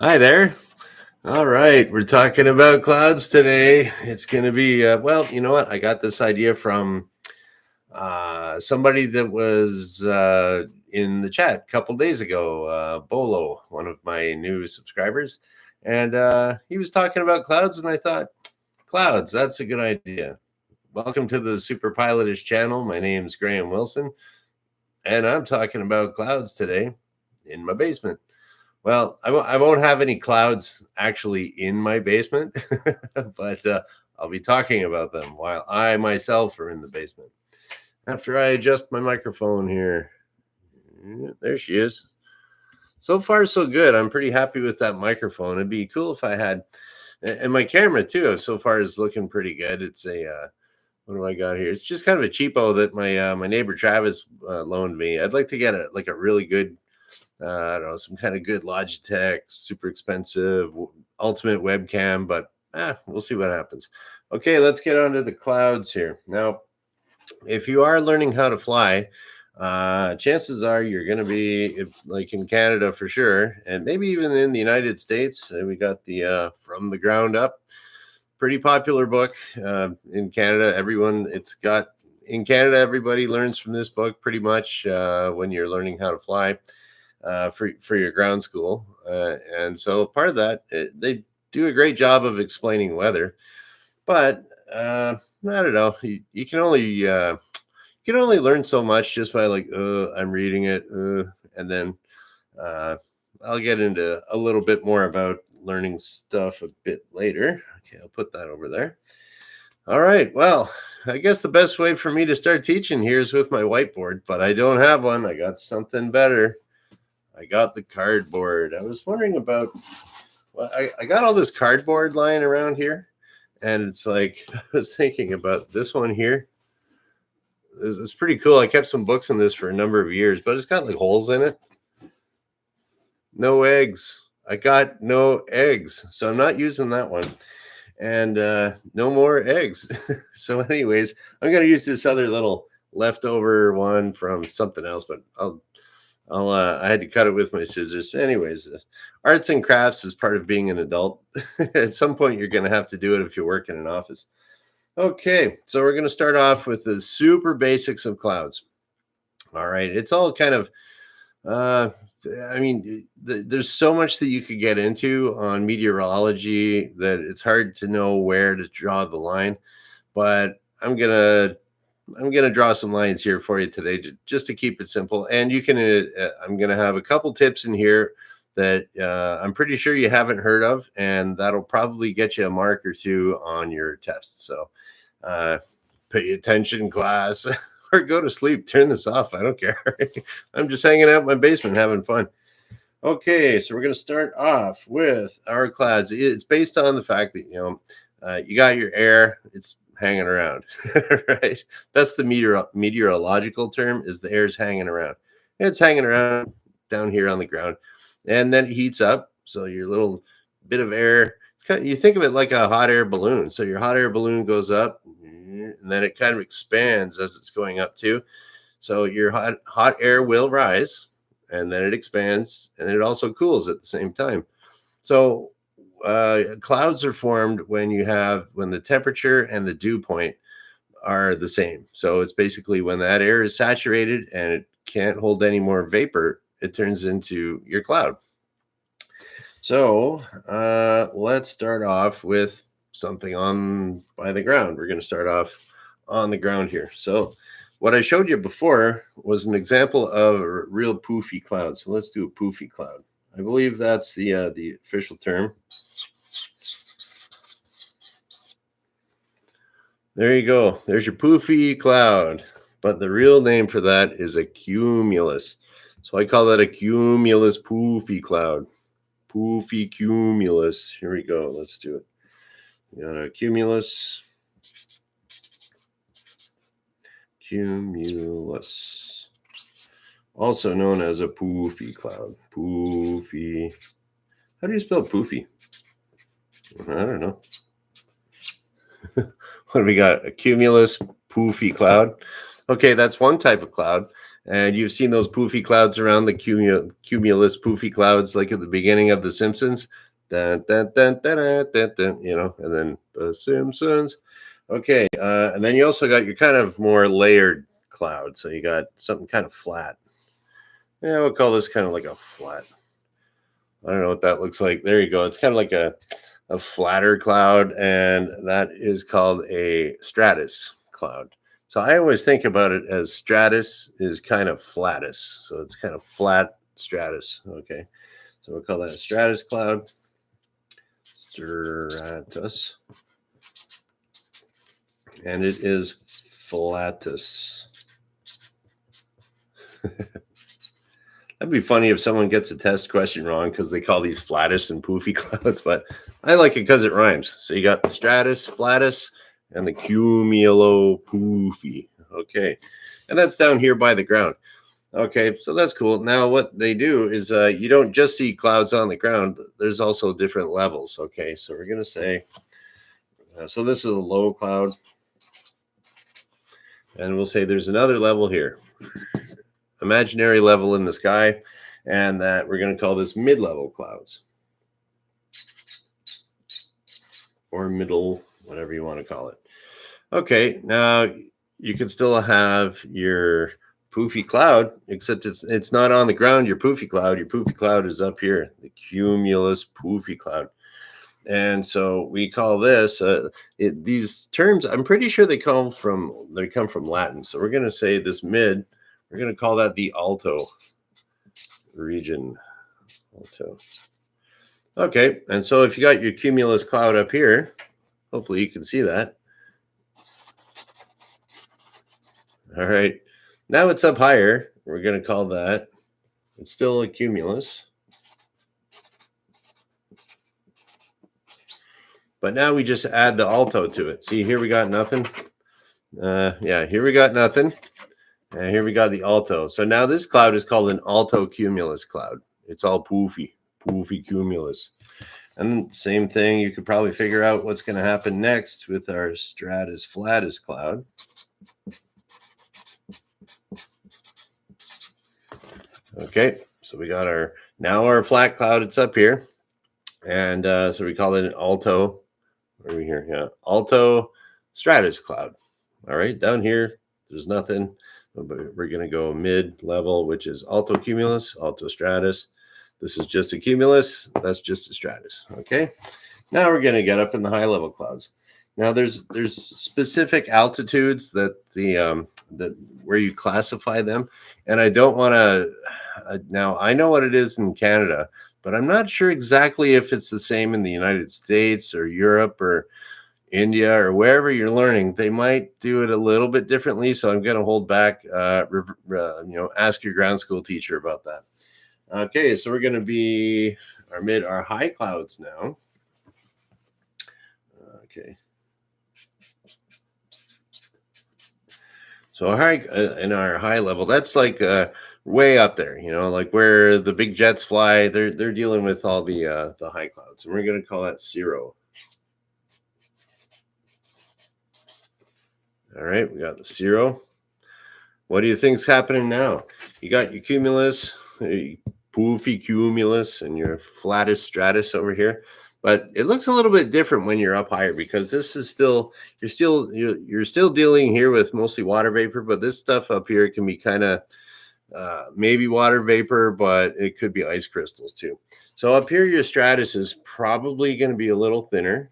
Hi there. All right, we're talking about clouds today. It's going to be, well, you know what? I got this idea from somebody that was in the chat a couple days ago, Bolo, one of my new subscribers. And he was talking about clouds, and I thought, clouds, that's a good idea. Welcome to the Superpilotish channel. My name's Graham Wilson, and I'm talking about clouds today in my basement. Well, I won't have any clouds actually in my basement, but I'll be talking about them while I myself are in the basement. After I adjust my microphone here, there she is. So far, so good. I'm pretty happy with that microphone. It'd be cool if I had, and my camera too. So far is looking pretty good. It's a what do I got here? It's just kind of a cheapo that my neighbor Travis loaned me. I'd like to get a really good I don't know, some kind of good Logitech, super expensive, ultimate webcam, but we'll see what happens. Okay, let's get on to the clouds here. Now, if you are learning how to fly, chances are you're going to be like in Canada for sure, and maybe even in the United States. We got the From the Ground Up, pretty popular book in Canada. In Canada, everybody learns from this book pretty much when you're learning how to fly for your ground school, and so part of that they do a great job of explaining weather, but I don't know. You can only learn so much just by I'm reading it, and then uh, I'll get into a little bit more about learning stuff a bit later. Okay, I'll put that over there. All right. Well, I guess the best way for me to start teaching here is with my whiteboard, but I don't have one. I got something better. I got the cardboard. I was wondering about, well, I got all this cardboard lying around here, and it's like, I was thinking about this one here. It's pretty cool. I kept some books in this for a number of years, but it's got like holes in it. No eggs. I got no eggs, so I'm not using that one. And no more eggs. So anyways, I'm going to use this other little leftover one from something else, but I had to cut it with my scissors. Anyways, arts and crafts is part of being an adult. At some point, you're going to have to do it if you work in an office. Okay, so we're going to start off with the super basics of clouds. All right, it's all kind of, there's so much that you could get into on meteorology that it's hard to know where to draw the line. But I'm gonna draw some lines here for you today, just to keep it simple. And you can, I'm gonna have a couple tips in here that I'm pretty sure you haven't heard of, and that'll probably get you a mark or two on your test. So pay attention, class, or go to sleep. Turn this off. I don't care. I'm just hanging out in my basement having fun. Okay, so we're gonna start off with our clouds. It's based on the fact that you got your air. It's hanging around, right? That's the meteorological term, is the air's hanging around. It's hanging around down here on the ground, and then it heats up. So your little bit of air, you think of it like a hot air balloon. So your hot air balloon goes up, and then it kind of expands as it's going up too. So your hot air will rise, and then it expands, and it also cools at the same time. So clouds are formed when the temperature and the dew point are the same. So it's basically when that air is saturated and it can't hold any more vapor, it turns into your cloud. So let's start off with something on by the ground. We're going to start off on the ground here. So what I showed you before was an example of a real poofy cloud. So let's do a poofy cloud. I believe that's the official term. There you go. There's your poofy cloud. But the real name for that is a cumulus. So I call that a cumulus poofy cloud. Poofy cumulus. Here we go. Let's do it. We got a cumulus. Cumulus. Also known as a poofy cloud. Poofy. How do you spell poofy? I don't know. What do we got? A cumulus poofy cloud. Okay, that's one type of cloud. And you've seen those poofy clouds around the cumulus poofy clouds, like at the beginning of The Simpsons. Dun, dun, dun, dun, dun, dun, dun, and then The Simpsons. Okay, and then you also got your kind of more layered cloud. So you got something kind of flat. Yeah, we'll call this kind of like a flat. I don't know what that looks like. There you go. It's kind of like a flatter cloud, and that is called a stratus cloud. So I always think about it as stratus is kind of flatus. So it's kind of flat stratus. Okay. So we'll call that a stratus cloud. Stratus. And it is flatus. That'd be funny if someone gets a test question wrong because they call these flatus and poofy clouds, but I like it because it rhymes. So you got the stratus, flatus, and the cumulo poofy. Okay. And that's down here by the ground. Okay, so that's cool. Now what they do is you don't just see clouds on the ground. There's also different levels. Okay, so we're going to say, so this is a low cloud. And we'll say there's another level here. Imaginary level in the sky, and that we're going to call this mid-level clouds or middle, whatever you want to call it. Okay, now you can still have your poofy cloud, except it's not on the ground. Your poofy cloud is up here, the cumulus poofy cloud. And so we call this these terms, I'm pretty sure they come from Latin. So we're going to say this mid. We're going to call that the alto region. Alto. Okay, and so if you got your cumulus cloud up here, hopefully you can see that. All right, now it's up higher. We're going to call that, it's still a cumulus. But now we just add the alto to it. See, here we got nothing. Yeah, here we got nothing. And here we got the alto. So now this cloud is called an alto cumulus cloud. It's all poofy cumulus. And same thing, you could probably figure out what's going to happen next with our stratus flatus cloud. Okay, so we got our flat cloud. It's up here. And so we call it an alto. Where are we here? Yeah, alto stratus cloud. All right, down here, there's nothing. But we're going to go mid-level, which is alto cumulus, alto stratus. This is just a cumulus. That's just a stratus. Okay. Now we're going to get up in the high-level clouds. Now there's specific altitudes that that where you classify them, and I don't want to. Now I know what it is in Canada, but I'm not sure exactly if it's the same in the United States or Europe or India or wherever you're learning. They might do it a little bit differently. So I'm going to hold back, ask your ground school teacher about that. Okay. So we're going to be our high clouds now. Okay. So in our high level, that's like way up there, like where the big jets fly, they're dealing with all the high clouds, and we're going to call that cirro. All right, we got the cirro. What do you think's happening now? You got your cumulus, poofy cumulus, and your flatus stratus over here. But it looks a little bit different when you're up higher, because this is you're still dealing here with mostly water vapor, but this stuff up here can be kind of maybe water vapor, but it could be ice crystals too. So up here, your stratus is probably going to be a little thinner.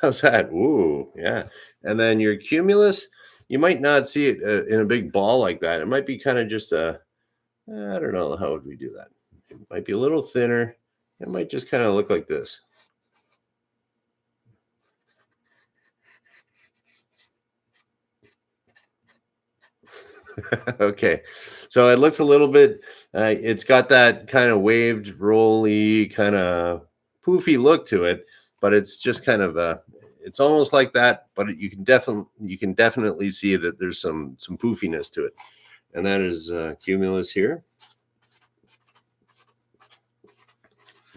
How's that? Ooh, yeah. And then your cumulus, you might not see it in a big ball like that. It might be kind of just I don't know, how would we do that? It might be a little thinner. It might just kind of look like this. Okay, so it looks a little bit, it's got that kind of waved, rolly, kind of poofy look to it, but it's just kind of it's almost like that, but you can definitely see that there's some poofiness to it, and that is cumulus here.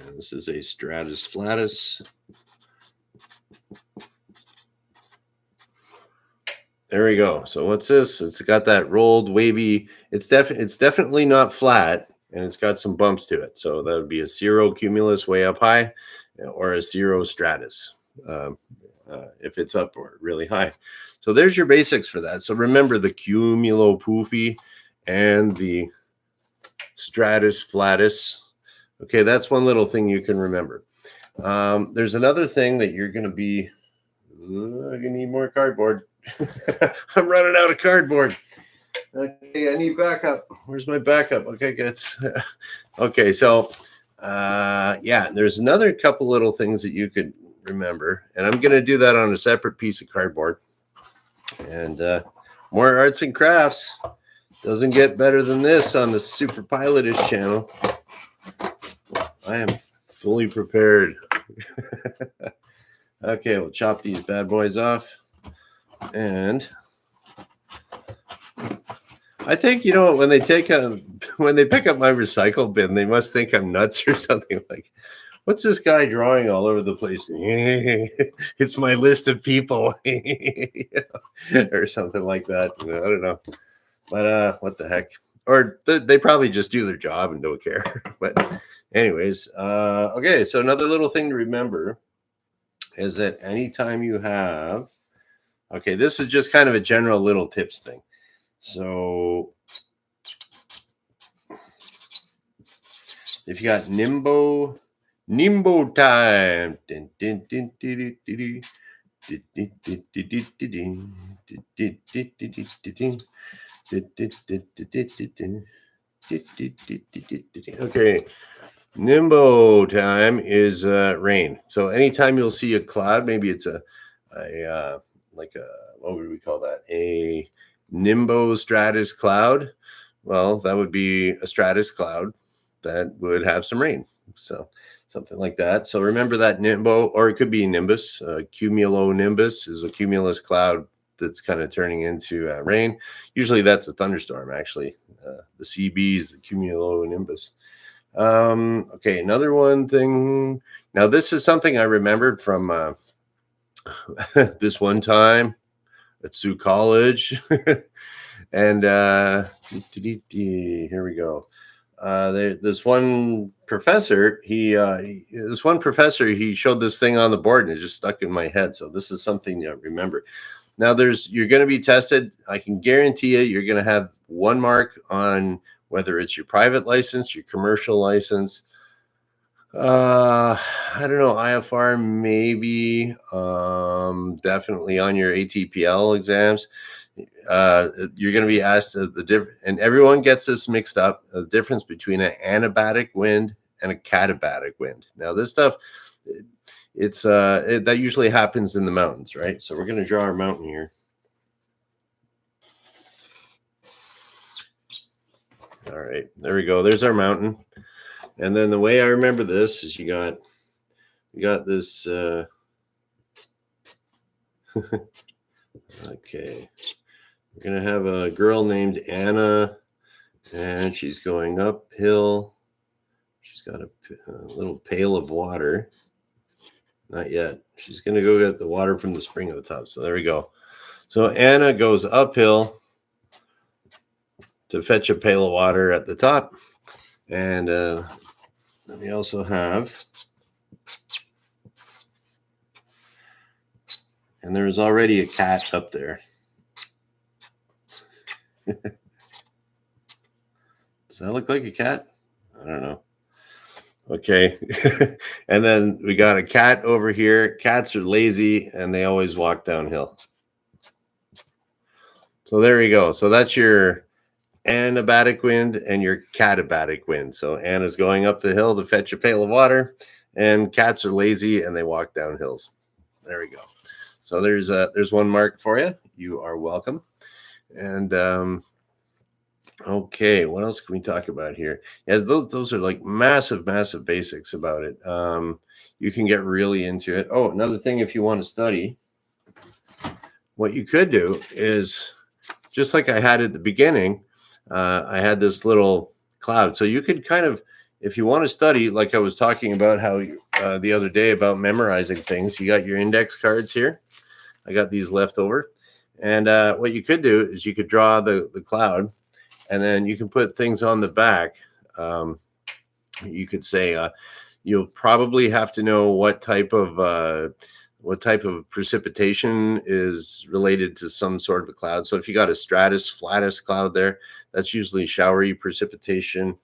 And this is a stratus flatus. There we go. So what's this? It's got that rolled wavy. It's definitely not flat, and it's got some bumps to it. So that would be a cirro cumulus way up high, or a cirro stratus um, if it's up or really high. So there's your basics for that. So remember the cumulo poofy and the stratus flatus. Okay, that's one little thing you can remember. There's another thing that you're going to be. I need more cardboard. I'm running out of cardboard. Okay, I need backup. Where's my backup? Okay, good. Okay, so yeah, there's another couple little things that you could remember, and I'm going to do that on a separate piece of cardboard. And more arts and crafts. Doesn't get better than this on the superpilotish channel. I am fully prepared. Okay, we'll chop these bad boys off. And I think, you know, when they pick up my recycle bin, they must think I'm nuts or something. Like, what's this guy drawing all over the place? It's my list of people. Or something like that. I don't know. But what the heck? Or they probably just do their job and don't care. But anyways, okay, so another little thing to remember is that anytime you have, okay, this is just kind of a general little tips thing. So if you got Nimbo time. Okay, Nimbo time is rain. So anytime you'll see a cloud, maybe it's a like a, what would we call that? A nimbo stratus cloud. Well, that would be a stratus cloud that would have some rain. So something like that. So remember that nimbo, or it could be nimbus. Cumulonimbus is a cumulus cloud that's kind of turning into rain. Usually that's a thunderstorm, actually. The CB is the cumulonimbus. Okay, another one thing. Now, this is something I remembered from this one time at Sioux College. And here we go. This one professor, he showed this thing on the board and it just stuck in my head. So this is something to remember. Now you're going to be tested. I can guarantee you're going to have 1 mark on whether it's your private license, your commercial license. I don't know, IFR maybe, definitely on your ATPL exams. You're going to be asked the difference, and everyone gets this mixed up, the difference between an anabatic wind and a katabatic wind. Now this stuff, that usually happens in the mountains, right? So we're going to draw our mountain here. All right, there we go. There's our mountain. And then the way I remember this is you got this. Okay, we're gonna have a girl named Anna, and she's going uphill. She's got a little pail of water. Not yet. She's gonna go get the water from the spring at the top. So there we go. So Anna goes uphill to fetch a pail of water at the top. And we also have, and there's already a cat up there. Does that look like a cat? I don't know. Okay. And then we got a cat over here. Cats are lazy and they always walk downhill. So there you go. So that's your anabatic wind and your katabatic wind. So Anna's going up the hill to fetch a pail of water, and cats are lazy and they walk down hills. There we go. So there's 1 mark for you. You are welcome. And okay, what else can we talk about here? Yeah, those are like massive basics about it. You can get really into it. Oh, another thing, if you want to study, what you could do is, just like I had at the beginning, I had this little cloud. So you could kind of, if you want to study, like I was talking about how the other day about memorizing things, you got your index cards here. I got these left over. And what you could do is you could draw the cloud, and then you can put things on the back. Um, you could say you'll probably have to know what type of precipitation is related to some sort of a cloud. So if you got a stratus flatus cloud there, that's usually showery precipitation.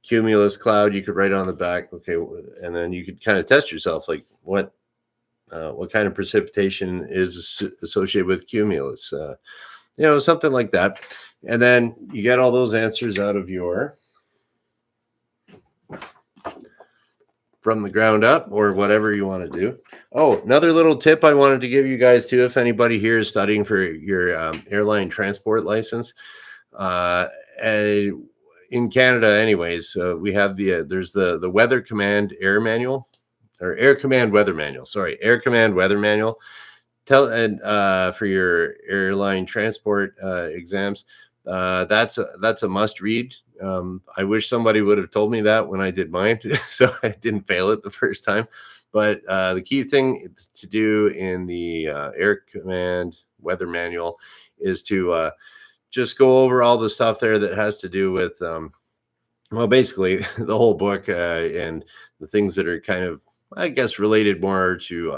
Cumulus cloud, you could write on the back. Okay, and then you could kind of test yourself, like what kind of precipitation is associated with cumulus, something like that. And then you get all those answers out of your from the ground up or whatever you want to do. Oh, another little tip I wanted to give you guys too, if anybody here is studying for your airline transport license, in Canada anyways, we have there's the Weather Command Air Manual, or Air Command Weather Manual. Sorry, Air Command Weather Manual. For your airline transport exams, that's a must read. I wish somebody would have told me that when I did mine, so I didn't fail it the first time. But the key thing to do in the Air Command Weather Manual is to just go over all the stuff there that has to do with, basically the whole book and the things that are kind of, I guess, related more to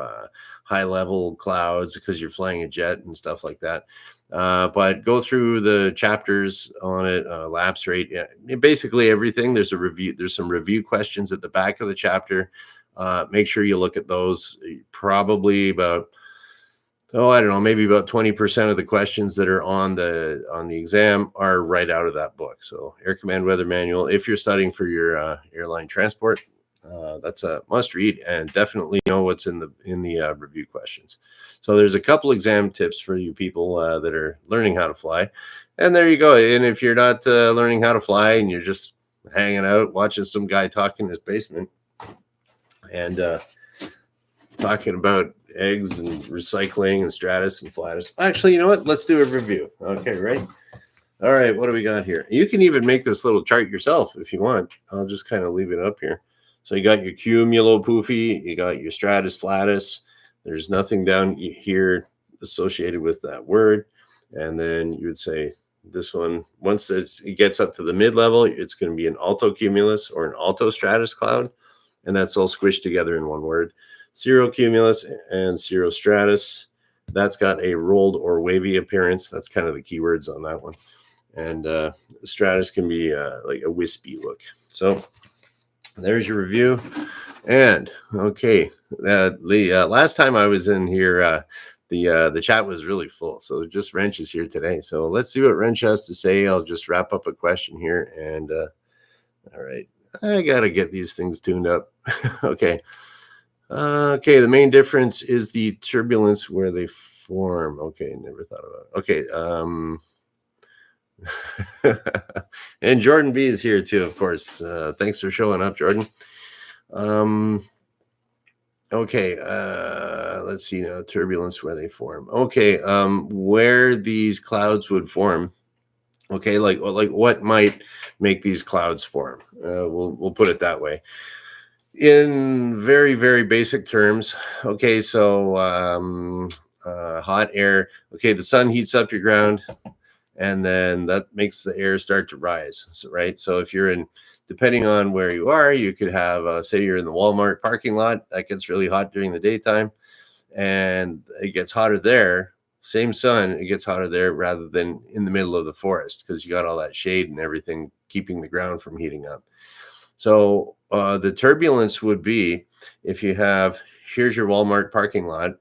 high level clouds because you're flying a jet and stuff like that. But go through the chapters on it, lapse rate, basically everything. There's a review. There's some review questions at the back of the chapter. Make sure you look at those. Probably about, I don't know, maybe about 20% of the questions that are on the exam are right out of that book. So Air Command Weather Manual, if you're studying for your airline transport, that's a must read, and definitely know what's in the review questions. So there's a couple exam tips for you people that are learning how to fly, and there you go. And if you're not learning how to fly and you're just hanging out watching some guy talk in his basement and talking about eggs and recycling and stratus and flatus, actually, you know what? Let's do a review. Okay, right? All right, what do we got here? You can even make this little chart yourself if you want. I'll just kind of leave it up here. So you got your cumulopoophy, you got your stratus flatus. There's nothing down here associated with that word. And then you would say this one, once it gets up to the mid-level, it's going to be an altocumulus or an altostratus cloud. And that's all squished together in one word. Cirrocumulus and cirrostratus. That's got a rolled or wavy appearance. That's kind of the keywords on that one. And stratus can be like a wispy look. So there's your review. And okay, last time I was in here, the chat was really full. So just Wrench is here today. So let's see what Wrench has to say. I'll just wrap up a question here. And all right, I got to get these things tuned up. Okay. Okay, the main difference is the turbulence where they form. Okay, never thought about it. Okay. And Jordan B is here too, of course. Thanks for showing up, Jordan. Okay, let's see now. Turbulence where they form. Okay, where these clouds would form. Okay, like what might make these clouds form? We'll put it that way. In very, very basic terms, okay, so hot air, okay, the sun heats up your ground, and then that makes the air start to rise, right? So if you're in, depending on where you are, you could have, say you're in the Walmart parking lot, that gets really hot during the daytime, and it gets hotter there, same sun, it gets hotter there rather than in the middle of the forest, because you got all that shade and everything keeping the ground from heating up. So the turbulence would be if you have, here's your Walmart parking lot,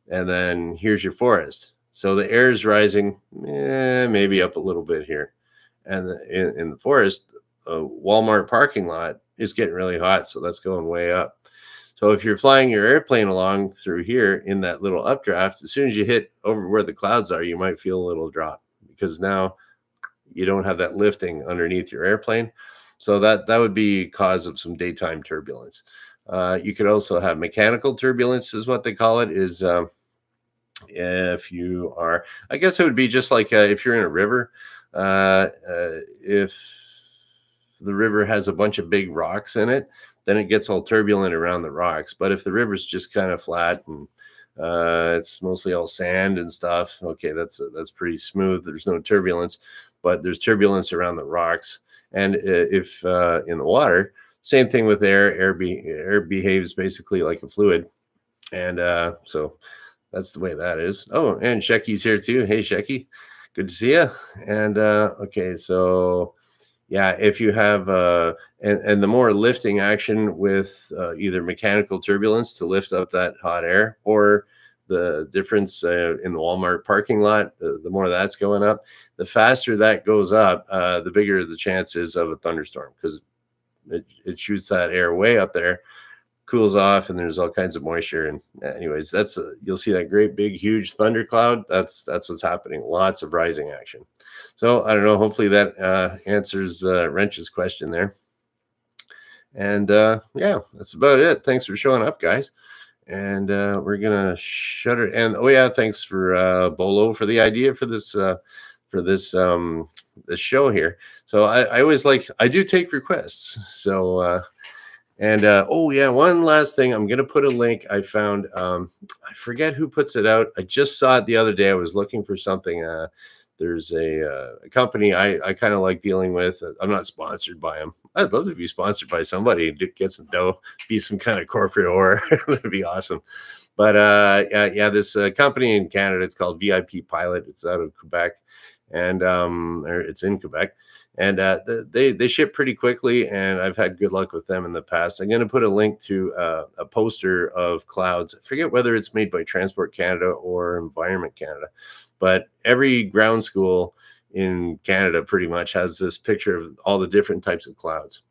and then here's your forest. So the air is rising, maybe up a little bit here. And in the forest, Walmart parking lot is getting really hot, so that's going way up. So if you're flying your airplane along through here in that little updraft, as soon as you hit over where the clouds are, you might feel a little drop, because now you don't have that lifting underneath your airplane. So that would be cause of some daytime turbulence. You could also have mechanical turbulence, is what they call it, is if you are, I guess it would be just like if you're in a river, if the river has a bunch of big rocks in it, then it gets all turbulent around the rocks. But if the river's just kind of flat and It's mostly all sand and stuff. Okay, that's pretty smooth. There's no turbulence, but there's turbulence around the rocks. And if in the water, same thing with air. Air behaves basically like a fluid, and so that's the way that is. Oh, and Shecky's here too. Hey, Shecky, good to see you. And okay, so yeah, if you have and the more lifting action with either mechanical turbulence to lift up that hot air, or the difference in the Walmart parking lot, the more that's going up, the faster that goes up, the bigger the chances of a thunderstorm, because it shoots that air way up there, cools off, and there's all kinds of moisture. And anyways, that's you'll see that great big huge thundercloud. That's what's happening. Lots of rising action. So I don't know, hopefully that answers Wrench's question there. And yeah, that's about it. Thanks for showing up, guys. And we're gonna shut it. And oh yeah, thanks for Bolo for the idea for this show here. So I always I do take requests. So and oh yeah, one last thing. I'm gonna put a link I found. I forget who puts it out. I just saw it the other day. I was looking for something. There's a company I kind of like dealing with. I'm not sponsored by them. I'd love to be sponsored by somebody and get some dough, be some kind of corporate or that'd be awesome. But yeah, this company in Canada, it's called VIP Pilot. It's out of Quebec, and or it's in Quebec, and they ship pretty quickly, and I've had good luck with them in the past. I'm going to put a link to a poster of clouds. I forget whether it's made by Transport Canada or Environment Canada, but every ground school in Canada pretty much has this picture of all the different types of clouds.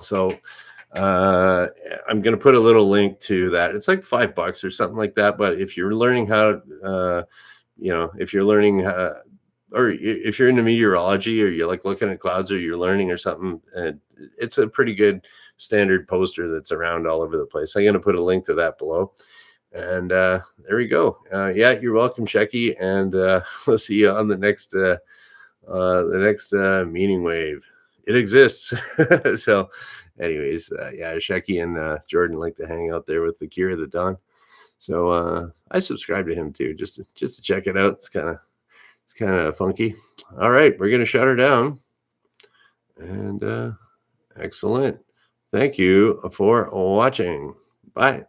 So I'm going to put a little link to that. It's like $5 or something like that. But if you're learning how, if you're learning, or if you're into meteorology, or you like looking at clouds, or you're learning or something, it's a pretty good standard poster that's around all over the place. I'm going to put a link to that below. And there we go. Yeah, you're welcome, Shecky. And we'll see you on the next meaning wave. It exists. So anyways, yeah, Shecky and Jordan like to hang out there with the Cure of the Dawn. So I subscribe to him too, just to check it out. It's kind of funky. All right, we're gonna shut her down. And excellent. Thank you for watching. Bye.